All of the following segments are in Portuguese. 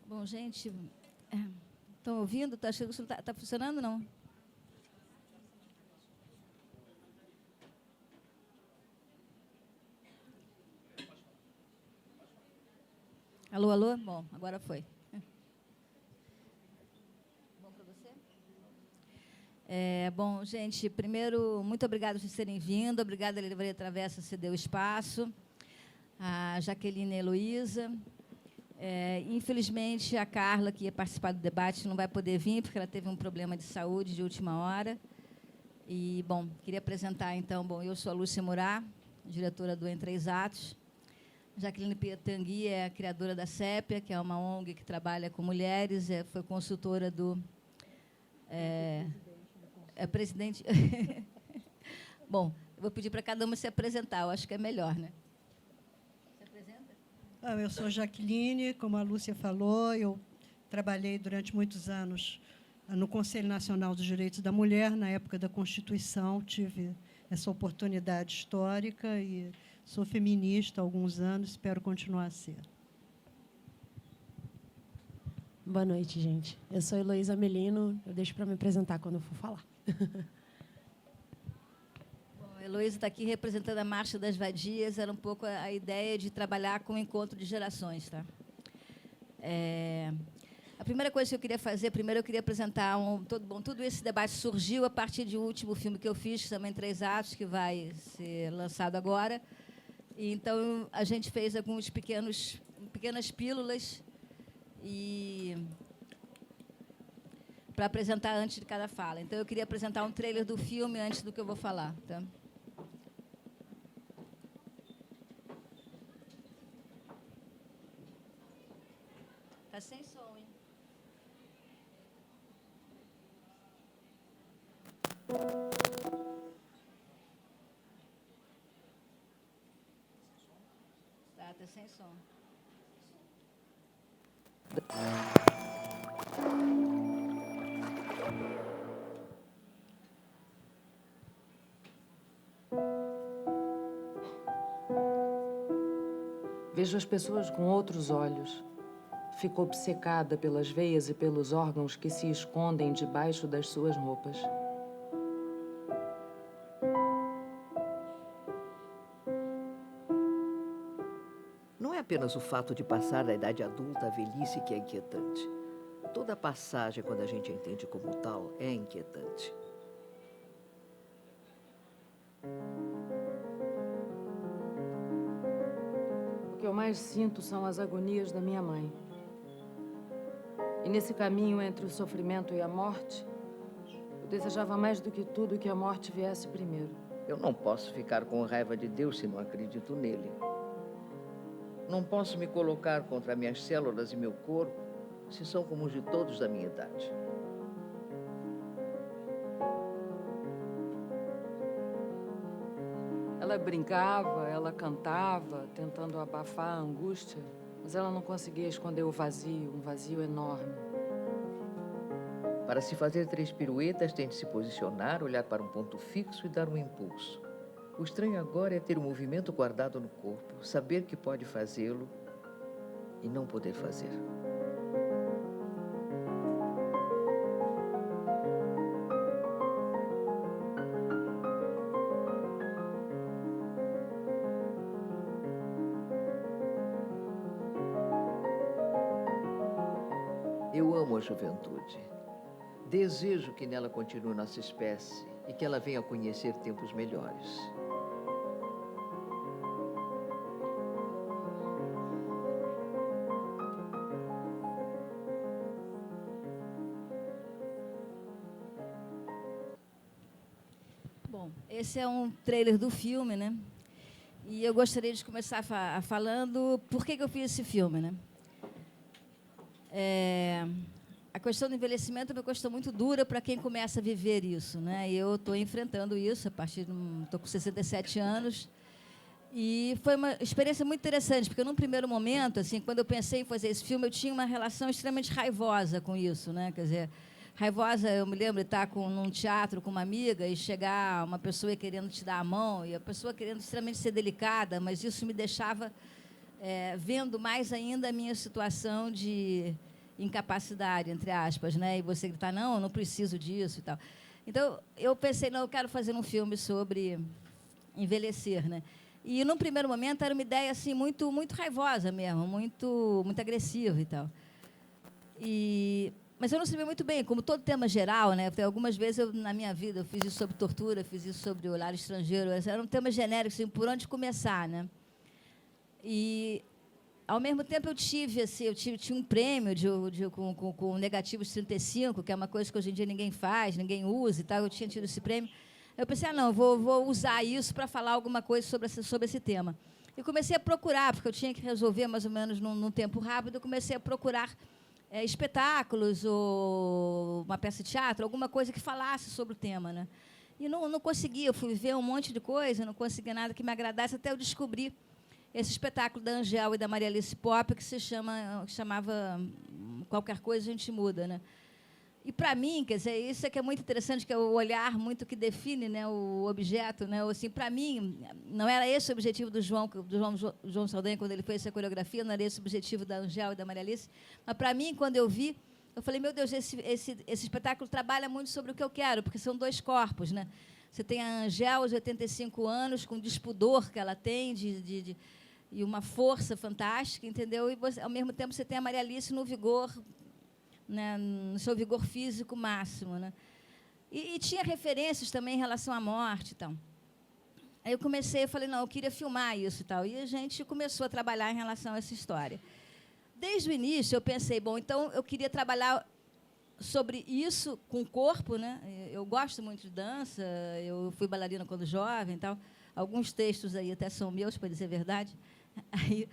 Bom, gente, estão ouvindo? Está funcionando, não? Alô, alô? Bom, agora foi. Bom para você? Bom, gente, primeiro, muito obrigada por terem vindo. Obrigada, Livraria Travessa, cedeu espaço. A Jaqueline e a Heloísa. Infelizmente, a Carla, que ia participar do debate, não vai poder vir, porque ela teve um problema de saúde de última hora. E, bom, queria apresentar, então, eu sou a Lúcia Murá, diretora do Em Três Atos. Jaqueline Piatangui é a criadora da CEPIA, que é uma ONG que trabalha com mulheres, foi consultora do... presidente... Bom, eu vou pedir para cada uma se apresentar, eu acho que é melhor, né? Eu sou Jaqueline, como a Lúcia falou, eu trabalhei durante muitos anos no Conselho Nacional dos Direitos da Mulher, na época da Constituição, tive essa oportunidade histórica e sou feminista há alguns anos, espero continuar a ser. Boa noite, gente. Eu sou Heloísa Melino, eu deixo para me apresentar quando eu for falar. A Heloísa está aqui representando a Marcha das Vadias, era um pouco a ideia de trabalhar com o encontro de gerações. Tá? A primeira coisa que eu queria fazer, primeiro eu queria apresentar todo esse debate surgiu a partir de um último filme que eu fiz, que chama Em Três Atos, que vai ser lançado agora. E, então, a gente fez algumas pequenas pílulas para apresentar antes de cada fala. Então, eu queria apresentar um trailer do filme antes do que eu vou falar. Tá? Tá sem som, hein? Tá sem som. Vejo as pessoas com outros olhos. Fico obcecada pelas veias e pelos órgãos que se escondem debaixo das suas roupas. Não é apenas o fato de passar da idade adulta à velhice que é inquietante. Toda passagem, quando a gente a entende como tal, é inquietante. O que eu mais sinto são as agonias da minha mãe. E nesse caminho entre o sofrimento e a morte, eu desejava mais do que tudo que a morte viesse primeiro. Eu não posso ficar com raiva de Deus se não acredito nele. Não posso me colocar contra minhas células e meu corpo se são como os de todos da minha idade. Ela brincava, ela cantava, tentando abafar a angústia, mas ela não conseguia esconder o vazio, um vazio enorme. Para se fazer 3 piruetas, tem de se posicionar, olhar para um ponto fixo e dar um impulso. O estranho agora é ter o movimento guardado no corpo, saber que pode fazê-lo e não poder fazer. Eu amo a juventude. Desejo que nela continue nossa espécie e que ela venha a conhecer tempos melhores. Bom, esse é um trailer do filme, né? E eu gostaria de começar falando por que eu fiz esse filme, né? A questão do envelhecimento é uma questão muito dura para quem começa a viver isso, né? E eu estou enfrentando isso estou com 67 anos e foi uma experiência muito interessante, porque num primeiro momento, assim, quando eu pensei em fazer esse filme, eu tinha uma relação extremamente raivosa com isso, né? Quer dizer, raivosa, eu me lembro de estar num teatro com uma amiga e chegar uma pessoa querendo te dar a mão e a pessoa querendo extremamente ser delicada, mas isso me deixava vendo mais ainda a minha situação de incapacidade, entre aspas, né? E você gritar, não, eu não preciso disso e tal. Então, eu pensei, não, eu quero fazer um filme sobre envelhecer, né? E, num primeiro momento, era uma ideia assim, muito raivosa mesmo, muito agressiva e tal. Mas eu não sabia muito bem, como todo tema geral, né? Porque algumas vezes na minha vida eu fiz isso sobre tortura, fiz isso sobre o lar estrangeiro, era um tema genérico, assim, por onde começar, né? E, ao mesmo tempo, eu tinha um prêmio com negativos 35, que é uma coisa que hoje em dia ninguém faz, ninguém usa e tal. Eu tinha tido esse prêmio. Eu pensei, não, vou usar isso para falar alguma coisa sobre esse tema. E comecei a procurar, porque eu tinha que resolver mais ou menos num tempo rápido, eu comecei a procurar espetáculos ou uma peça de teatro, alguma coisa que falasse sobre o tema, né? E não conseguia, eu fui ver um monte de coisa, não conseguia nada que me agradasse, até eu descobri esse espetáculo da Angel e da Maria Alice Pop, que chamava Qualquer Coisa a Gente Muda, né? E, para mim, quer dizer, isso é que é muito interessante, que é o olhar muito que define, né, o objeto, né? Assim, para mim, não era esse o objetivo do João Saldanha, quando ele fez essa coreografia, não era esse o objetivo da Angel e da Maria Alice, mas, para mim, quando eu vi, eu falei, meu Deus, esse espetáculo trabalha muito sobre o que eu quero, porque são dois corpos, né? Você tem a Angel, aos 85 anos, com o despudor que ela tem, e uma força fantástica, entendeu? E, você, ao mesmo tempo, você tem a Maria Alice no vigor, né, no seu vigor físico máximo, né? E tinha referências também em relação à morte e tal. Aí eu falei, não, eu queria filmar isso e tal. E a gente começou a trabalhar em relação a essa história. Desde o início, eu pensei, bom, então eu queria trabalhar sobre isso com o corpo, né? Eu gosto muito de dança, eu fui bailarina quando jovem e tal. Alguns textos aí até são meus, para dizer a verdade. Aí,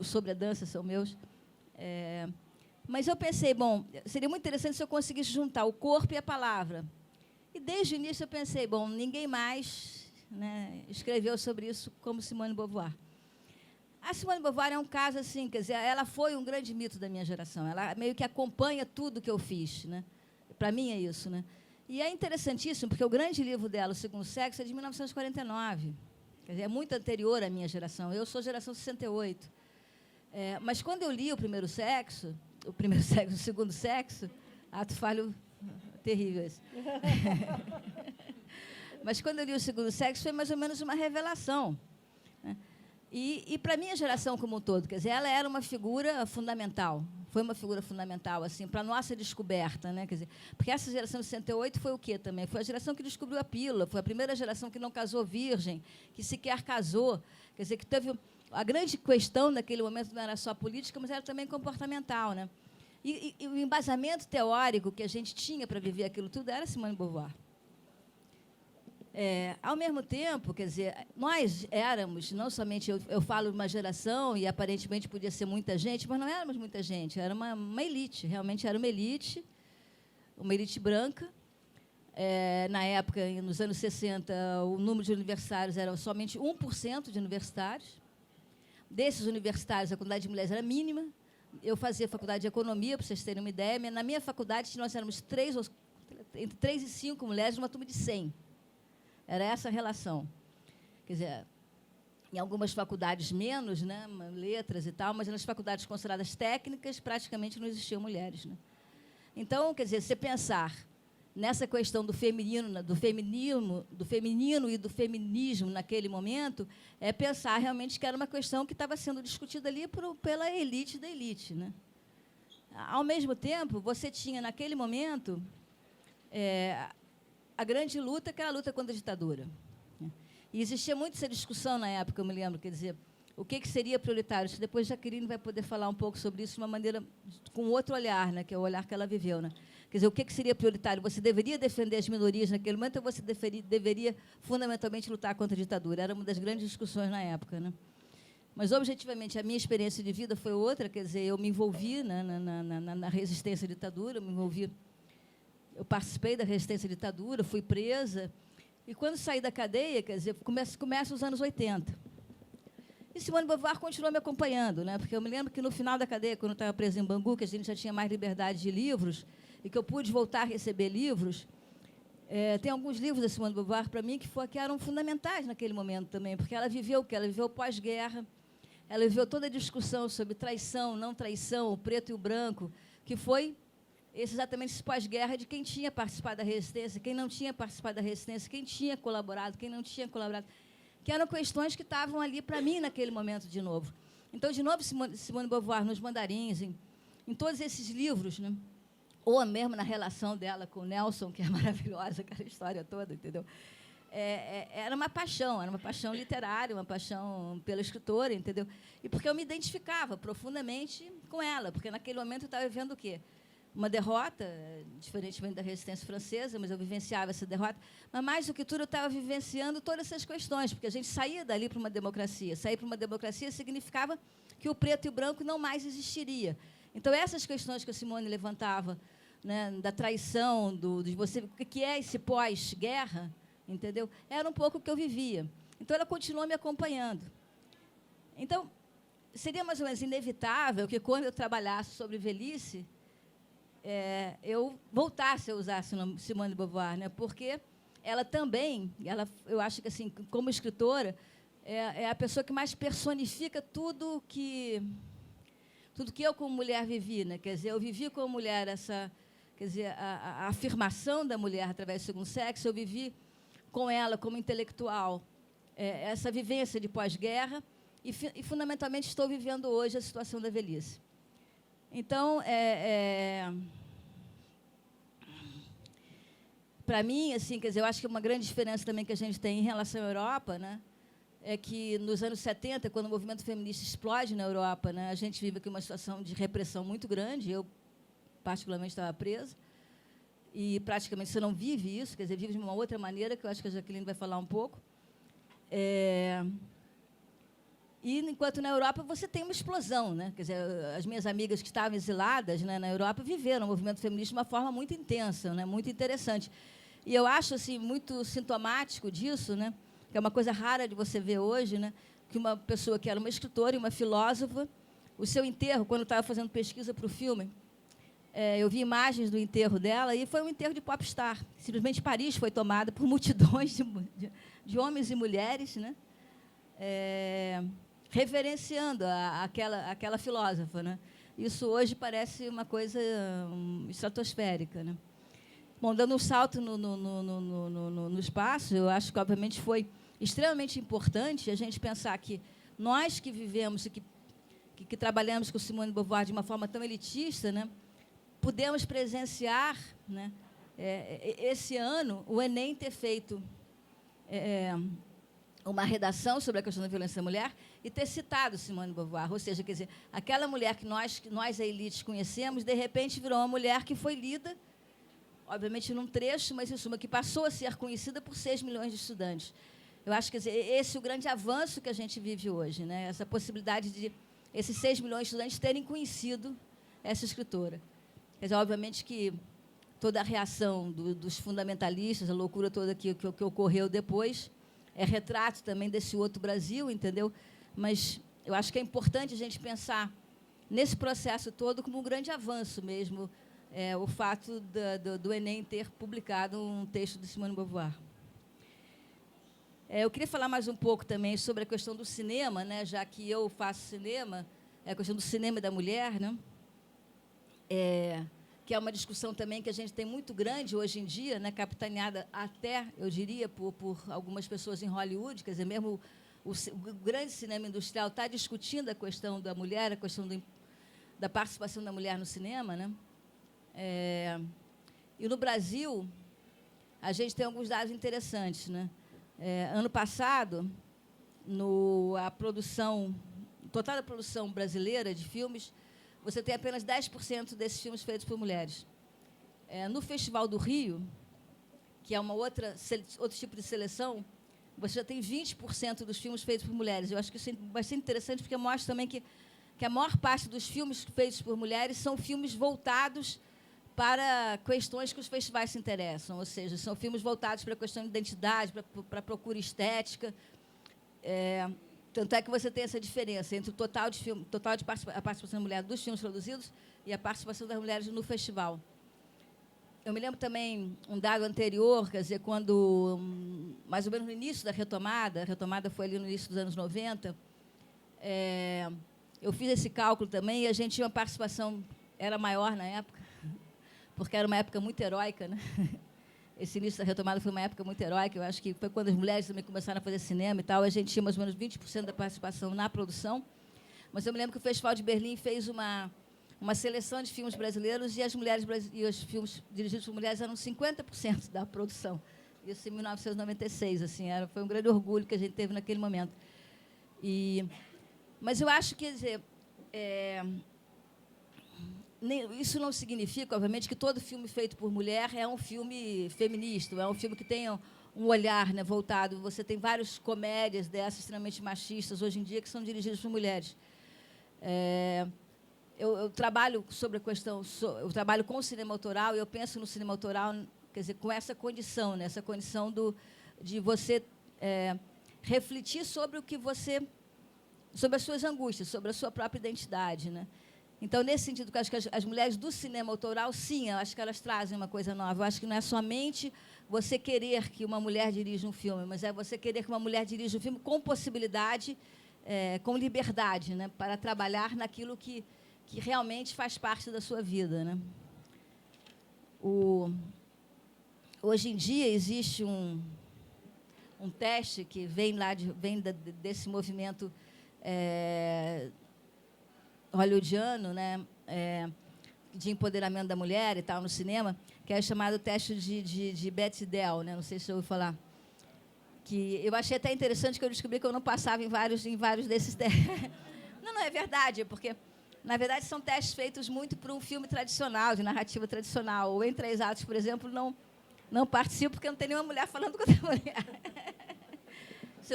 sobre a dança são meus. Mas eu pensei, bom, seria muito interessante se eu conseguisse juntar o corpo e a palavra. E, desde o início, eu pensei, bom, ninguém mais, né, escreveu sobre isso como Simone de Beauvoir. A Simone de Beauvoir é um caso assim, quer dizer, ela foi um grande mito da minha geração. Ela meio que acompanha tudo que eu fiz, né? Para mim é isso, né? E é interessantíssimo, porque o grande livro dela, O Segundo Sexo, é de 1949. Quer dizer, é muito anterior à minha geração. Eu sou geração 68. Mas, quando eu li O Segundo Sexo, ato falho terrível esse. Mas, quando eu li O Segundo Sexo, foi mais ou menos uma revelação, né? E para a minha geração como um todo, quer dizer, ela era uma figura fundamental, foi uma figura fundamental assim, para a nossa descoberta, né? Quer dizer, porque essa geração de 68 foi o quê também? Foi a geração que descobriu a pílula, foi a primeira geração que não casou virgem, que sequer casou, quer dizer, que teve... A grande questão naquele momento não era só política, mas era também comportamental, né? E o embasamento teórico que a gente tinha para viver aquilo tudo era Simone de Beauvoir. Ao mesmo tempo, quer dizer, nós éramos, não somente eu falo uma geração, e aparentemente podia ser muita gente, mas não éramos muita gente, era uma elite, realmente era uma elite branca. Na época, nos anos 60, o número de universitários era somente 1% de universitários. Desses universitários, a quantidade de mulheres era mínima. Eu fazia faculdade de economia, para vocês terem uma ideia. Na minha faculdade, nós éramos entre 3 e 5 mulheres numa turma de 100. Era essa a relação. Quer dizer, em algumas faculdades menos, né, letras e tal, mas nas faculdades consideradas técnicas, praticamente não existiam mulheres, né? Então, quer dizer, você pensar nessa questão do feminino e do feminismo naquele momento, é pensar realmente que era uma questão que estava sendo discutida ali pela elite da elite, né? Ao mesmo tempo, você tinha, naquele momento, a grande luta, que era a luta contra a ditadura, né? E existia muito essa discussão na época, eu me lembro, quer dizer, o que seria prioritário? Depois Jaqueline vai poder falar um pouco sobre isso de uma maneira, com outro olhar, né, que é o olhar que ela viveu, né? Quer dizer, o que seria prioritário? Você deveria defender as minorias naquele momento ou você deveria fundamentalmente lutar contra a ditadura? Era uma das grandes discussões na época, né? Mas, objetivamente, a minha experiência de vida foi outra, quer dizer, eu me envolvi, né, na resistência à ditadura, eu participei da resistência à ditadura, fui presa, e, quando saí da cadeia, quer dizer, começa os anos 80. E Simone de Beauvoir continuou me acompanhando, né? Porque eu me lembro que, no final da cadeia, quando eu estava presa em Bangu, que a gente já tinha mais liberdade de livros, e que eu pude voltar a receber livros, tem alguns livros da Simone de Beauvoir, para mim, que eram fundamentais naquele momento também, porque ela viveu o quê? Ela viveu pós-guerra, ela viveu toda a discussão sobre traição, não traição, o preto e o branco, que foi exatamente esse pós-guerra de quem tinha participado da resistência, quem não tinha participado da resistência, quem tinha colaborado, quem não tinha colaborado, que eram questões que estavam ali para mim naquele momento de novo. Então, de novo, Simone de Beauvoir, nos Mandarins, em todos esses livros, né? Ou mesmo na relação dela com o Nelson, que é maravilhosa, aquela história toda, entendeu? Era uma paixão literária, uma paixão pela escritora, entendeu? E porque eu me identificava profundamente com ela, porque naquele momento eu estava vivendo o quê? Uma derrota, diferentemente da resistência francesa, mas eu vivenciava essa derrota. Mas, mais do que tudo, eu estava vivenciando todas essas questões, porque a gente saía dali para uma democracia. Sair para uma democracia significava que o preto e o branco não mais existiria. Então, essas questões que a Simone levantava, né, da traição, de você, o que é esse pós-guerra, entendeu? Era um pouco o que eu vivia. Então, ela continuou me acompanhando. Então, seria mais ou menos inevitável que, quando eu trabalhasse sobre velhice, eu voltasse a usar Simone de Beauvoir, né? Porque ela também, eu acho que, assim, como escritora, é a pessoa que mais personifica tudo que eu, como mulher, vivi, né? Quer dizer, eu vivi como mulher quer dizer, a afirmação da mulher através do segundo sexo, eu vivi com ela como intelectual essa vivência de pós-guerra e, fundamentalmente, estou vivendo hoje a situação da velhice. Então, para mim, assim, quer dizer, eu acho que uma grande diferença também que a gente tem em relação à Europa, né, é que nos anos 70, quando o movimento feminista explode na Europa, né, a gente vive aqui uma situação de repressão muito grande. Eu, particularmente, estava presa. E, praticamente, você não vive isso, quer dizer, vive de uma outra maneira, que eu acho que a Jaqueline vai falar um pouco. E, enquanto na Europa, você tem uma explosão, né? Quer dizer, as minhas amigas que estavam exiladas, né, na Europa viveram o movimento feminista de uma forma muito intensa, né, muito interessante. E eu acho, assim, muito sintomático disso, né, que é uma coisa rara de você ver hoje, né, que uma pessoa que era uma escritora e uma filósofa, o seu enterro, quando eu estava fazendo pesquisa para o filme, eu vi imagens do enterro dela e foi um enterro de popstar. Simplesmente Paris foi tomada por multidões de homens e mulheres, né, reverenciando aquela filósofa, né? Isso hoje parece uma coisa estratosférica, né? Bom, dando um salto no espaço, eu acho que, obviamente, foi extremamente importante a gente pensar que nós que vivemos e que trabalhamos com Simone de Beauvoir de uma forma tão elitista, né, pudemos presenciar, né, esse ano, o Enem ter feito uma redação sobre a questão da violência da mulher e ter citado Simone de Beauvoir. Ou seja, quer dizer, aquela mulher que nós, a elite, conhecemos, de repente virou uma mulher que foi lida, obviamente, num trecho, mas, em suma, que passou a ser conhecida por 6 milhões de estudantes. Eu acho que, quer dizer, esse é o grande avanço que a gente vive hoje, né? Essa possibilidade de esses 6 milhões de estudantes terem conhecido essa escritora. Quer dizer, obviamente que toda a reação dos fundamentalistas, a loucura toda que ocorreu depois, é retrato também desse outro Brasil, entendeu? Mas eu acho que é importante a gente pensar nesse processo todo como um grande avanço mesmo, o fato do Enem ter publicado um texto de Simone de Beauvoir. Eu queria falar mais um pouco também sobre a questão do cinema, né, já que eu faço cinema, a questão do cinema e da mulher, né, que é uma discussão também que a gente tem muito grande hoje em dia, né, capitaneada até, eu diria, por algumas pessoas em Hollywood, quer dizer, mesmo o grande cinema industrial está discutindo a questão da mulher, a questão da participação da mulher no cinema, né? E no Brasil, a gente tem alguns dados interessantes, né? Ano passado, a produção, total da produção brasileira de filmes, você tem apenas 10% desses filmes feitos por mulheres. No Festival do Rio, que é outro tipo de seleção, você já tem 20% dos filmes feitos por mulheres. Eu acho que isso é bastante interessante, porque mostra também que a maior parte dos filmes feitos por mulheres são filmes voltados para questões que os festivais se interessam, ou seja, são filmes voltados para a questão de identidade, para a procura estética. Tanto é que você tem essa diferença entre o total de a participação da mulher dos filmes produzidos e a participação das mulheres no festival. Eu me lembro também um dado anterior, quer dizer, quando, mais ou menos no início da retomada, a retomada foi ali no início dos anos 90, Eu fiz esse cálculo também e a gente tinha uma participação, era maior na época, porque era uma época muito heróica, né? Esse início da retomada foi uma época muito heróica. Eu acho que foi quando as mulheres também começaram a fazer cinema e tal. A gente tinha mais ou menos 20% da participação na produção. Mas eu me lembro que o Festival de Berlim fez uma seleção de filmes brasileiros e os filmes dirigidos por mulheres eram 50% da produção. Isso em 1996. Assim, foi um grande orgulho que a gente teve naquele momento. Mas eu acho que, quer dizer, isso não significa, obviamente, que todo filme feito por mulher é um filme feminista, é um filme que tenha um olhar, né, voltado. Você tem várias comédias dessas extremamente machistas hoje em dia que são dirigidas por mulheres. Eu trabalho sobre a questão, eu trabalho com o cinema autoral e eu penso no cinema autoral, quer dizer, com essa condição, né, essa condição de você refletir sobre o que você, sobre as suas angústias, sobre a sua própria identidade, né? Então, nesse sentido, eu acho que as mulheres do cinema autoral, sim, eu acho que elas trazem uma coisa nova. Eu acho que não é somente você querer que uma mulher dirija um filme, mas é você querer que uma mulher dirija um filme com possibilidade, com liberdade, né, para trabalhar naquilo que realmente faz parte da sua vida, né? Hoje em dia existe um teste que vem desse movimento hollywoodiano, né, de empoderamento da mulher e tal no cinema, que é chamado teste de Bechdel, né? Não sei se você ouviu falar. Que eu achei até interessante que eu descobri que eu não passava em vários desses testes. Não, é verdade, porque, na verdade, são testes feitos muito para um filme tradicional, de narrativa tradicional. O Em Três Atos, por exemplo, não participo porque não tem nenhuma mulher falando com outra mulher.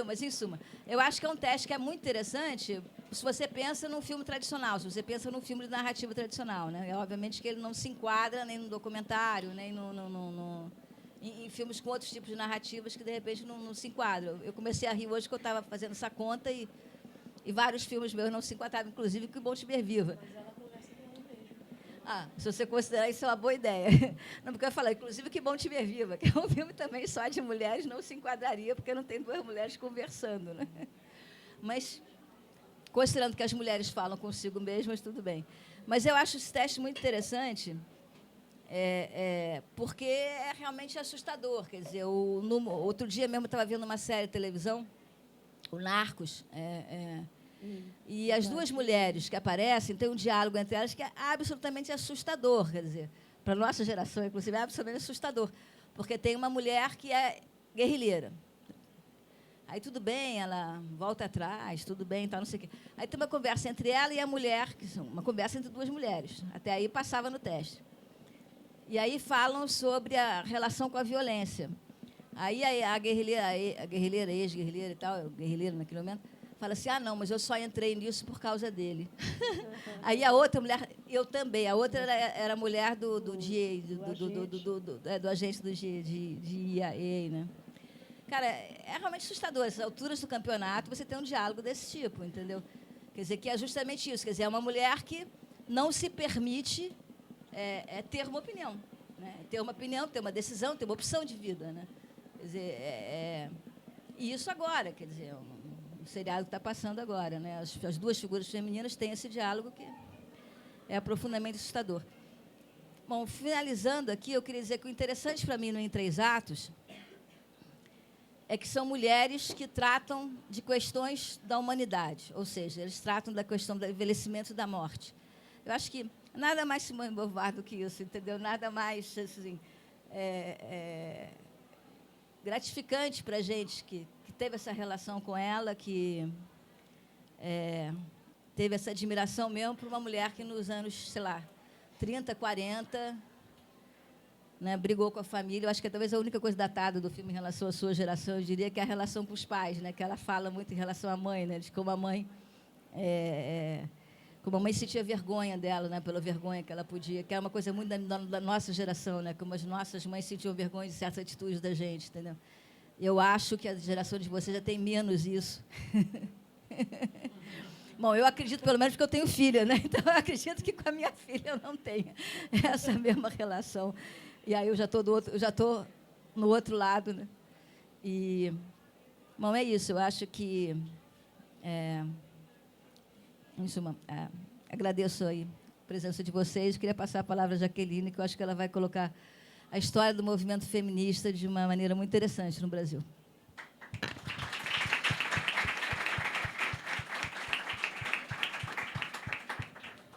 Mas, em suma, eu acho que é um teste que é muito interessante se você pensa num filme tradicional, se você pensa num filme de narrativa tradicional, né? Obviamente que ele não se enquadra nem no documentário, nem em filmes com outros tipos de narrativas que, de repente, não se enquadram. Eu comecei a rir hoje que eu estava fazendo essa conta e vários filmes meus não se enquadravam, inclusive que Bom Te Ver Viva. Se você considerar isso é uma boa ideia. Não, porque eu falei, inclusive, Que Bom Te Ver Viva, que é um filme também só de mulheres, não se enquadraria, porque não tem duas mulheres conversando, né? Mas, considerando que as mulheres falam consigo mesmas, tudo bem. Mas eu acho esse teste muito interessante, porque é realmente assustador. Quer dizer, outro dia mesmo eu estava vendo uma série de televisão, o Narcos, e as duas mulheres que aparecem, tem um diálogo entre elas que é absolutamente assustador, quer dizer, para a nossa geração, inclusive, é absolutamente assustador, porque tem uma mulher que é guerrilheira. Aí tudo bem, ela volta atrás, tudo bem, tal, não sei o quê. Aí tem uma conversa entre ela e a mulher, uma conversa entre duas mulheres. Até aí passava no teste. E aí falam sobre a relação com a violência. Aí a guerrilheira, ex-guerrilheira e tal, guerrilheira naquele momento, fala assim, não, mas eu só entrei nisso por causa dele. Aí a outra mulher, eu também, a outra era a mulher do agente do DEA, né? Cara, é realmente assustador. Essas alturas do campeonato, você tem um diálogo desse tipo, entendeu? Quer dizer, que é justamente isso. Quer dizer, é uma mulher que não se permite ter uma opinião. Né? Ter uma opinião, ter uma decisão, ter uma opção de vida. Né? Quer dizer, e isso agora, quer dizer, um seriado que está passando agora. Né? As duas figuras femininas têm esse diálogo que é profundamente assustador. Bom, finalizando aqui, eu queria dizer que o interessante para mim no Em Três Atos é que são mulheres que tratam de questões da humanidade, ou seja, eles tratam da questão do envelhecimento e da morte. Eu acho que nada mais Simone de Beauvoir do que isso, entendeu? Nada mais assim, gratificante para a gente que teve essa relação com ela, que teve essa admiração mesmo por uma mulher que nos anos, sei lá, 30, 40... Né, brigou com a família. Eu acho que talvez a única coisa datada do filme em relação à sua geração, eu diria que é a relação com os pais, né, que ela fala muito em relação à mãe, né, de como a mãe sentia vergonha dela, né, pela vergonha que ela podia, que é uma coisa muito da nossa geração, né, como as nossas mães sentiam vergonha de certas atitudes da gente, entendeu? Eu acho que a geração de vocês já tem menos isso. Bom, eu acredito, pelo menos, porque eu tenho filha, né? Então, eu acredito que com a minha filha eu não tenha essa mesma relação. E aí eu já estou no outro lado, né? E, bom, é isso. Eu acho que Em suma, agradeço aí a presença de vocês. Queria passar a palavra à Jaqueline, que eu acho que ela vai colocar a história do movimento feminista de uma maneira muito interessante no Brasil.